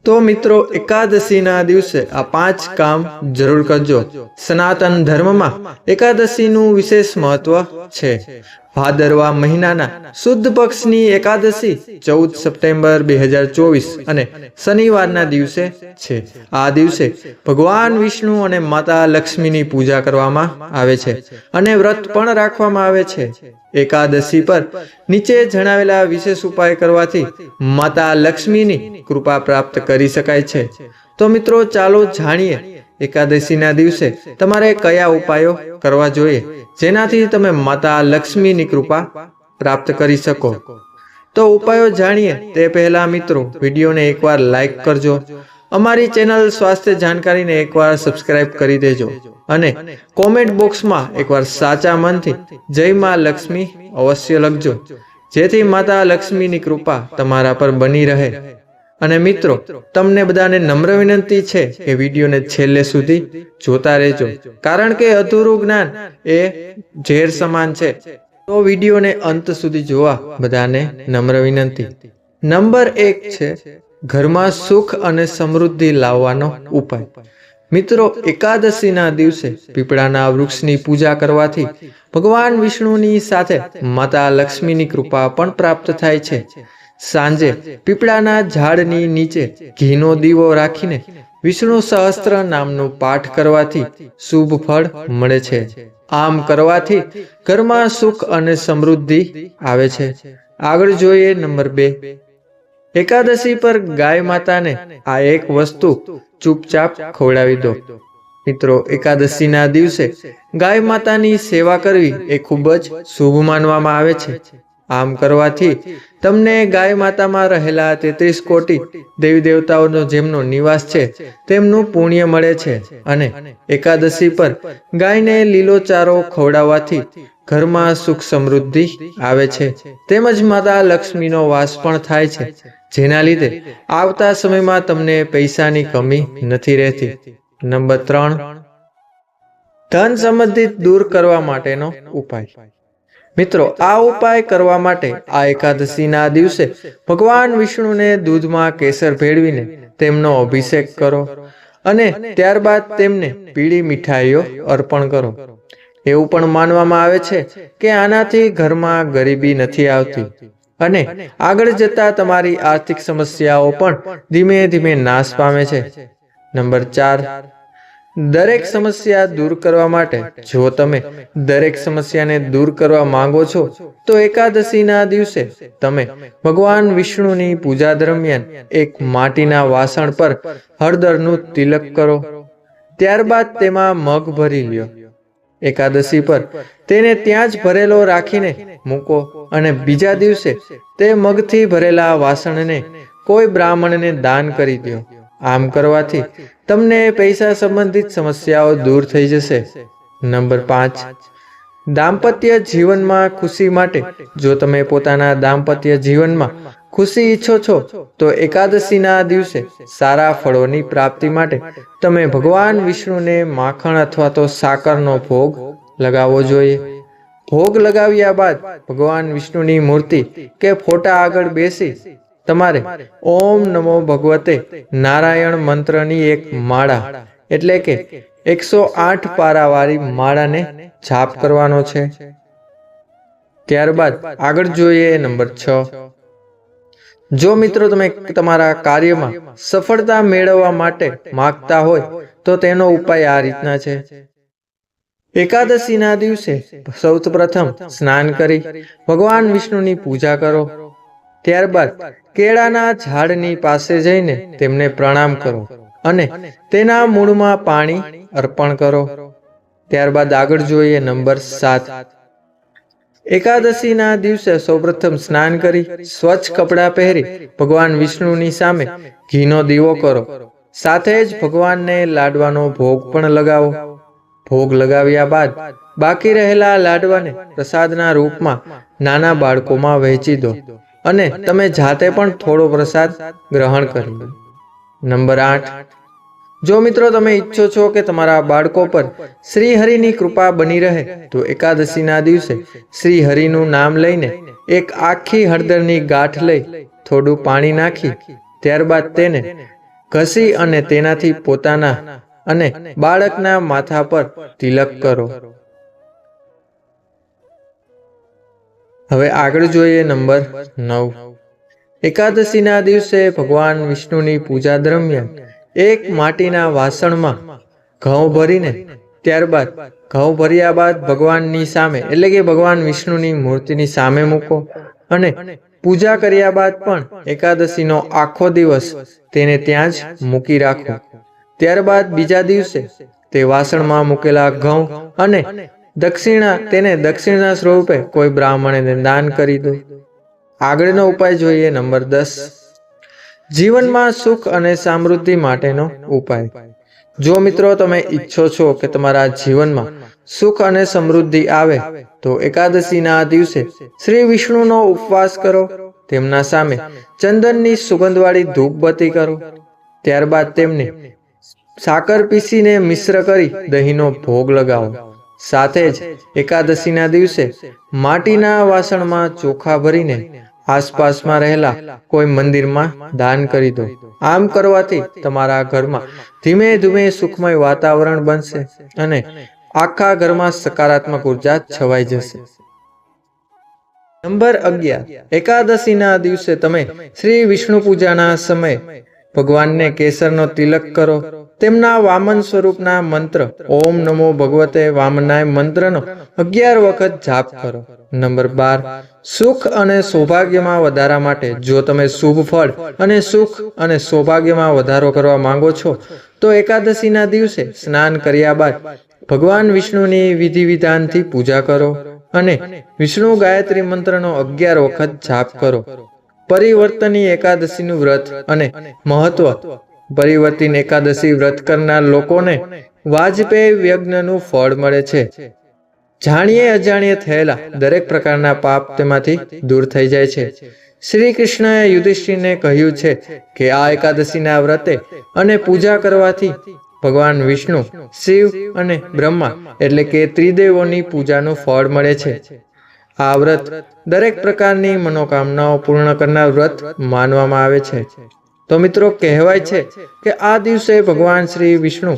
તો મિત્રો એકાદશીના દિવસે આ 5 કામ જરૂર કરજો। સનાતન ધર્મમાં એકાદશીનું વિશેષ મહત્વ છે। ભાદરવા મહિનાના શુદ્ધ પક્ષની એકાદશી 14 સપ્ટેમ્બર 2024 અને શનિવારના દિવસે છે। આ દિવસે ભગવાન વિષ્ણુ અને માતા લક્ષ્મીની પૂજા કરવામાં આવે છે અને વ્રત પણ રાખવામાં આવે છે। એકાદશી પર નીચે જણાવેલા વિશેષ ઉપાય કરવાથી માતા લક્ષ્મીની કૃપા પ્રાપ્ત કરી શકાય છે। તો મિત્રો ચાલો જાણીએ એકાદશીના દિવસે તમારે કયા ઉપાયો કરવા જોઈએ જેનાથી તમે માતા લક્ષ્મીની કૃપા પ્રાપ્ત કરી શકો। તો ઉપાયો જાણીએ તે પહેલા મિત્રો વિડીયોને એકવાર લાઈક કરજો, અમારી ચેનલ સ્વાસ્થ્ય જાણકારીને એકવાર સબસ્ક્રાઇબ કરી દેજો અને કોમેન્ટ બોક્સમાં એકવાર સાચા મનથી જય માં લક્ષ્મી અવશ્ય લખજો, જેથી માતા લક્ષ્મીની કૃપા તમારા પર બની રહે। અને મિત્રો તમને બધાને નમ્ર વિનંતી છે કે વિડીયોને છેલ્લે સુધી જોતા રહેજો, કારણ કે અધૂરું જ્ઞાન એ ઝેર સમાન છે। તો વિડીયોને અંત સુધી જોવા બધાને નમ્ર વિનંતી। નંબર 1 છે ઘરમાં સુખ અને સમૃદ્ધિ લાવવાનો ઉપાય। મિત્રો એકાદશીના દિવસે પીપળાના વૃક્ષની પૂજા કરવાથી ભગવાન વિષ્ણુની સાથે માતા લક્ષ્મીની કૃપા પણ પ્રાપ્ત થાય છે। સાંજે પીપળાના ઝાડની નીચે ઘીનો દીવો રાખીને વિષ્ણુ સહસ્ત્ર નામનું પાઠ કરવાથી શુભ ફળ મળે છે। આમ કરવાથી ઘરમાં સુખ અને સમૃદ્ધિ આવે છે। આગળ જોઈએ નંબર 2। એકાદશી પર ગાય માતાને આ એક વસ્તુ ચૂપચાપ ખવડાવી દો। મિત્રો એકાદશીના દિવસે ગાય માતાની સેવા કરવી એ ખૂબ જ શુભ માનવામાં આવે છે। આમ કરવાથી તમને ગાય માતામાં રહેલા 33 કોટી દેવી દેવતાઓનો જેમનો નિવાસ છે તેમનું પુણ્ય મળે છે અને એકાદશી પર ગાયને લીલો ચારો ખવડાવવાથી ઘરમાં સુખ સમૃદ્ધિ આવે છે, તેમજ માતા લક્ષ્મીનો વાસ પણ થાય છે, જેના લીધે આવતા સમયમાં તમને પૈસાની કમી નથી રહેતી। નંબર 3, ધન સંબંધિત દૂર કરવા માટેનો ઉપાય। મિત્રો આ ઉપાય કરવા માટે આ એકાદશીના દિવસે ભગવાન વિષ્ણુને દૂધમાં કેસર ભેળવીને તેમનો અભિષેક કરો અને ત્યારબાદ તેમને પીળી મીઠાઈઓ અર્પણ કરો। એવું પણ માનવામાં આવે છે કે આનાથી ઘરમાં ગરીબી નથી આવતી અને આગળ જતા તમારી આર્થિક સમસ્યાઓ પણ ધીમે ધીમે નાશ પામે છે। નંબર 4, દરેક સમસ્યા દૂર કરવા માટે જો તમે દરેક સમસ્યાને દૂર કરવા માંગો છો તો એકાદશીના દિવસે તમે ભગવાન વિષ્ણુની પૂજા દરમિયાન એક માટીના વાસણ પર હળદરનું તિલક કરો, ત્યારબાદ તેમાં મગ ભરી લ્યો। એકાદશી પર તેને ત્યાં જ ભરેલો રાખીને મૂકો અને બીજા દિવસે તે મગથી ભરેલા વાસણને કોઈ બ્રાહ્મણને દાન કરી દો। આમ કરવાથી તમને પૈસા સંબંધિત સમસ્યાઓ દૂર થઈ જશે। નંબર 5, દાંપત્ય જીવનમાં ખુશી માટે જો તમે પોતાના દાંપત્ય જીવનમાં ખુશી ઈચ્છો છો તો એકાદશીના દિવસે સારા ફળોની પ્રાપ્તિ માટે તમે ભગવાન વિષ્ણુને માખણ અથવા તો સાકરનો ભોગ લગાવવો જોઈએ। ભોગ લગાવ્યા બાદ ભગવાન વિષ્ણુની મૂર્તિ કે ફોટા આગળ બેસી તમારે ઓમ નમો ભગવતે નારાયણ મંત્રની એક માળા એટલે કે 108 પારાવાળી માળાને જાપ કરવાનો છે। ત્યારબાદ આગળ જોઈએ નંબર 6। જો મિત્રો તમે તમારા કાર્યમાં સફળતા મેળવવા માટે માંગતા હોય તો તેનો ઉપાય આ રીતના છે। એકાદશીના દિવસે સૌપ્રથમ સ્નાન કરી ભગવાન વિષ્ણુની પૂજા કરો, ત્યારબાદ કેળાના ઝાડની પાસે જઈને તેમને પ્રણામ કરો અને તેના મૂળમાં પાણી અર્પણ કરો। ત્યારબાદ આગળ જોઈએ નંબર 7। એકાદશીના દિવસે સૌપ્રથમ સ્નાન કરી સ્વચ્છ કપડાં પહેરી ભગવાન વિષ્ણુની સામે ઘીનો દીવો કરો, સાથે જ ભગવાનને લાડવાનો ભોગ પણ લગાવો। ભોગ લગાવ્યા બાદ બાકી રહેલા લાડવાને પ્રસાદના રૂપમાં નાના બાળકોમાં વહેંચી દો અને તમે જાતે પણ થોડો પ્રસાદ ગ્રહણ કરી લો। નંબર 8, જો મિત્રો તમે ઈચ્છો છો કે તમારા બાળકો પર શ્રી હરિની કૃપા બની રહે તો એકાદશીના દિવસે શ્રી હરિનું નામ લઈને એક આખી હળદરની ગાંઠ લઈ થોડું પાણી નાખી ત્યારબાદ તેને ઘસી અને તેનાથી પોતાના અને બાળકના માથા પર તિલક કરો. હવે આગળ જોઈએ નંબર 9. એકાદશીના દિવસે ભગવાન વિષ્ણુની પૂજા દરમિયાન એક માટીના વાસણમાં ઘઉં ભરીને ત્યારબાદ ઘઉં ભર્યા બાદ ભગવાનની સામે એટલે કે ભગવાન વિષ્ણુની મૂર્તિની સામે મૂકો અને પૂજા કર્યા બાદ પણ એકાદશીનો આખો દિવસ તેને ત્યાં જ મૂકી રાખો. ત્યારબાદ બીજા દિવસે તે વાસણમાં મૂકેલા ઘઉં અને દક્ષિણા સ્વરૂપે કોઈ બ્રાહ્મણને દાન કરી દો. આગળનો ઉપાય જોઈએ નંબર 10. જીવનમાં સુખ અને સમૃદ્ધિ માટેનો ઉપાય. જો મિત્રો તમે ઈચ્છો છો કે તમારા જીવનમાં સુખ અને સમૃદ્ધિ આવે તો એકાદશીના દિવસે શ્રી વિષ્ણુનો ઉપવાસ કરો. તેમના સામે ચંદનની સુગંધવાળી ધૂપબત્તી કરો. ત્યારબાદ તેમને સાકર પીસીને મિશ્ર કરી દહીંનો ભોગ લગાવો. સાથે જ એકાદશીના દિવસે માટીના વાસણમાં ચોખા ભરીને આસપાસમાં રહેલા કોઈ મંદિરમાં દાન કરી દો. આમ કરવાથી તમારા ઘરમાં ધીમે ધીમે સુખમય વાતાવરણ બનશે અને આખા ઘરમાં સકારાત્મક ઉર્જા છવાઈ જશે. નંબર 11. એકાદશીના દિવસે તમે શ્રી વિષ્ણુ પૂજાના સમયે ભગવાનને કેસરનો તિલક કરો. તેમના વામન સ્વરૂપના મંત્ર ઓમ નમો ભગવતે વામનાય મંત્રનો 11 વખત જાપ કરો. નંબર 12. સુખ અને સૌભાગ્યમાં વધારા માટે જો તમે શુભ ફળ અને સુખ અને સૌભાગ્યમાં વધારો કરવા માંગો છો તો એકાદશીના દિવસે સ્નાન કર્યા બાદ ભગવાન વિષ્ણુની વિધિ વિધાનથી પૂજા કરો અને વિષ્ણુ ગાયત્રી મંત્રનો 11 વખત જાપ કરો. પરિવર્તની એકાદશીનું વ્રત અને મહત્વ. પરિવર્તિન એકાદશી વ્રત કરનાર લોકોને વાજપેયી યજ્ઞનું ફળ મળે છે. જાણીએ અજાણીએ થયેલા દરેક પ્રકારના પાપ તેમાંથી દૂર થઈ જાય છે. શ્રી કૃષ્ણએ યુધિષ્ઠિરને કહ્યું છે કે આ એકાદશીના વ્રતે અને પૂજા કરવાથી ભગવાન વિષ્ણુ, શિવ અને બ્રહ્મા એટલે કે ત્રિદેવોની પૂજાનું ફળ મળે છે. આ વ્રત દરેક પ્રકારની મનોકામનાઓ પૂર્ણ કરનાર વ્રત માનવામાં આવે છે. તો મિત્રો કહેવાય છે કે આ દિવસે ભગવાન શ્રી વિષ્ણુ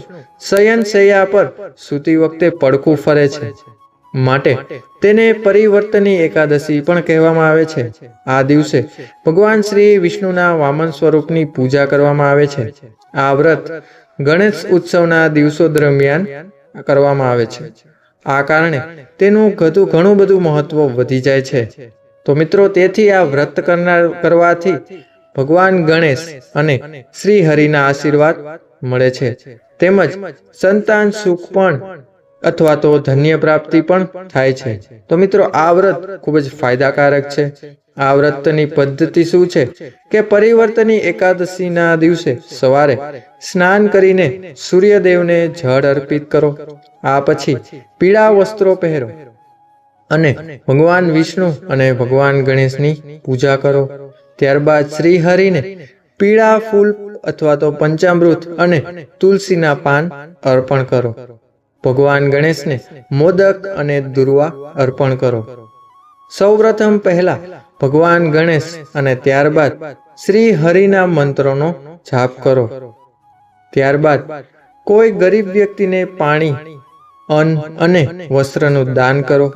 શયન શૈયા પર સૂતી વખતે પડખું ફરે છે, માટે તેને પરિવર્તની એકાદશી પણ કહેવામાં આવે છે. આ દિવસે ભગવાન શ્રી વિષ્ણુના વામન સ્વરૂપની પૂજા કરવામાં આવે છે. આ વ્રત ગણેશ ઉત્સવના દિવસો દરમિયાન કરવામાં આવે છે. આ કારણે તેનું ઘણું બધું મહત્વ વધી જાય છે. તો મિત્રો તેથી આ વ્રત કરવાથી ભગવાન ગણેશ અને શ્રી હરિના આશીર્વાદ મળે છે. તેમજ સંતાન સુખ પણ અથવા તો ધન્ય પ્રાપ્તિ પણ થાય છે. તો મિત્રો આ વ્રત ખૂબ જ ફાયદાકારક છે. આ વ્રતની પદ્ધતિ શું છે કે પરિવર્તની એકાદશીના દિવસે સવારે સ્નાન કરીને સૂર્યદેવને જળ અર્પિત કરો. આ પછી પીળા વસ્ત્રો પહેરો અને ભગવાન વિષ્ણુ અને ભગવાન ગણેશની પૂજા કરો. ત્યારબાદ શ્રી હરિને પીળા ફૂલ અથવા તો પંચામૃત અને તુલસીના પાન અર્પણ કરો. ભગવાન ગણેશને મોદક અને દુર્વા અર્પણ કરો. સૌપ્રથમ પહેલા ભગવાન ગણેશ અને ત્યારબાદ શ્રી હરિના મંત્રોનો જાપ કરો. ત્યારબાદ કોઈ ગરીબ વ્યક્તિને પાણી, અન્ન અને વસ્ત્રનું દાન કરો.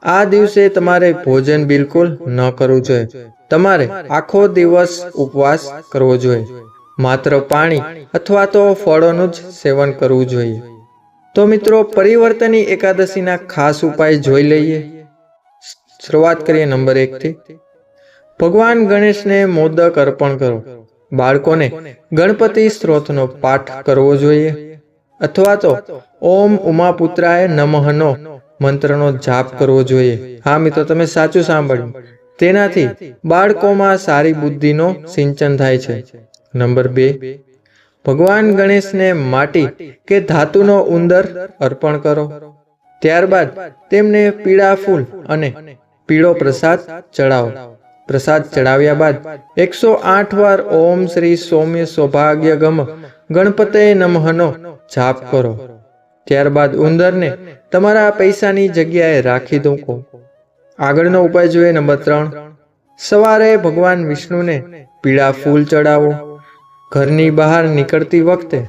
આ દિવસે તમારે ભોજન બિલકુલ ન કરવું જોઈએ. તમારે આખો દિવસ ઉપવાસ કરવો જોઈએ. માત્ર પાણી અથવા તો ફળોનું જ સેવન કરવું જોઈએ. તો મિત્રો પરિવર્તની એકાદશીના ખાસ ઉપાય જોઈ લઈએ. શરૂઆત કરીએ નંબર 1 થી. ભગવાન ગણેશને મોદક અર્પણ કરો. બાળકોને ગણપતિ સ્ત્રોતનો પાઠ કરવો જોઈએ અથવા તો ઓમ ઉમાપુત્રાય નમઃનો મંત્રનો જાપ કરવો જોઈએ. હા મિત્રો તમે સાચું સાંભળ્યું. તેનાથી બાળકોમાં સારી બુદ્ધિનો સિંચન થાય છે. નંબર 2. ભગવાન ગણેશને માટી કે ધાતુનો ઉંદર અર્પણ કરો. ત્યારબાદ તેમને પીળા ફૂલ અને પીળો પ્રસાદ ચડાવો. પ્રસાદ ચડાવ્યા બાદ 108 વાર ઓમ શ્રી સૌમ્ય સૌભાગ્ય ગમ ગણપતે નમઃનો જાપ કરો. ત્યારબાદ ઉંદરને તમારા પૈસાની જગ્યાએ રાખી મૂકો. આગળનો ઉપાય જોઈએ નંબર 3. સવારે ભગવાન વિષ્ણુને પીળા ફૂલ ચડાવો. ઘરની બહાર નીકળતી વખતે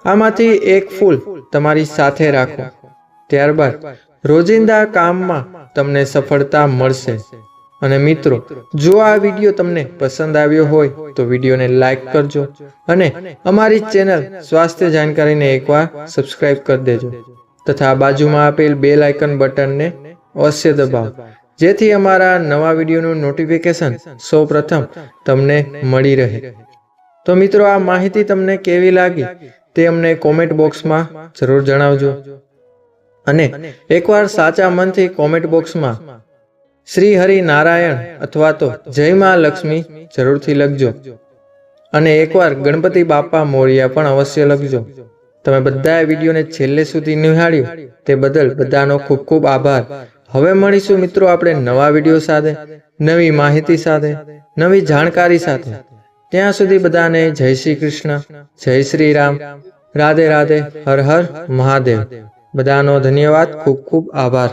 આમાંથી એક ફૂલ તમારી સાથે રાખો. ત્યારબાદ રોજિંદા કામમાં તમને સફળતા મળશે. અને મિત્રો, જો આ વિડીયો તમને પસંદ આવ્યો હોય તો વિડીયોને લાઈક કરજો અને અમારી ચેનલ સ્વાસ્થ્ય જાણકારીને એકવાર સબસ્ક્રાઇબ કરી દેજો તથા બાજુમાં આપેલ બેલ આઇકન બટનને અવશ્ય દબાવો, જેથી અમારા નવા વિડીયોનું નોટિફિકેશન સૌપ્રથમ તમને મળી રહે. તો મિત્રો, આ માહિતી તમને કેવી લાગી તે અમને કોમેન્ટ બોક્સમાં જરૂર જણાવજો. અને એકવાર સાચા મનથી કોમેન્ટ બોક્સમાં શ્રી હરિ નારાયણ અથવા તો જય મા લક્ષ્મી જરૂરથી લખજો. અને એકવાર ગણપતિ બાપા મોરિયા પણ અવશ્ય લખજો. તમે બધાએ વિડીયોને છેલ્લે સુધી નિહાળ્યું તે બદલ બધાનો ખૂબ ખૂબ આભાર. હવે મળીશું મિત્રો આપણે નવા વિડીયો સાથે, નવી માહિતી સાથે, નવી જાણકારી સાથે. ત્યાં સુધી બધાને જય શ્રી કૃષ્ણ, જય શ્રી રામ, રાધે રાધે, હર હર મહાદેવ. બધાનો ધન્યવાદ, ખૂબ ખૂબ આભાર.